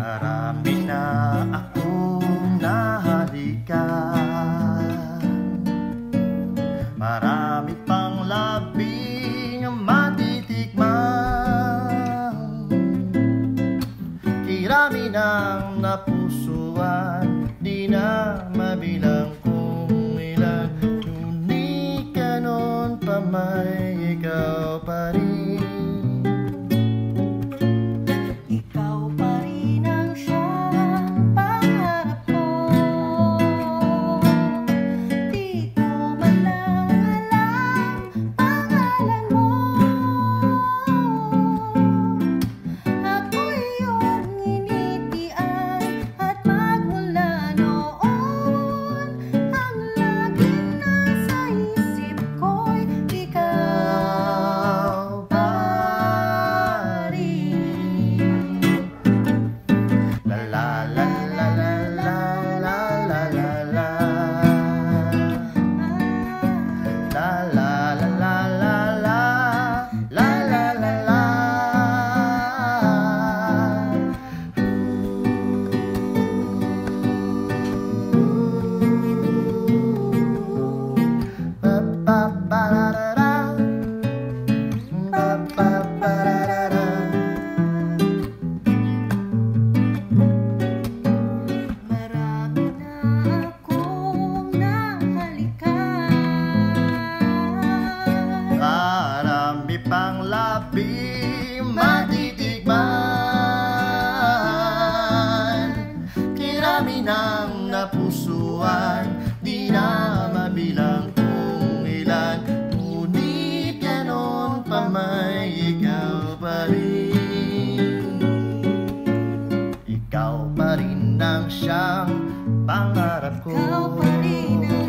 Marami na akong nahalikan, marami pang labing matitikman. Kirami ng napusuan, di na mabilang kung ilan. Ngunit ganon pa may ikaw pa rin. Pang labing matitikman. Kirami ng napusuan, di na mabilang kung ilan. Ngunit ganon pa may ikaw pa rin. Ikaw pa rin ang siyang pangarap ko. Ikaw pa rin ang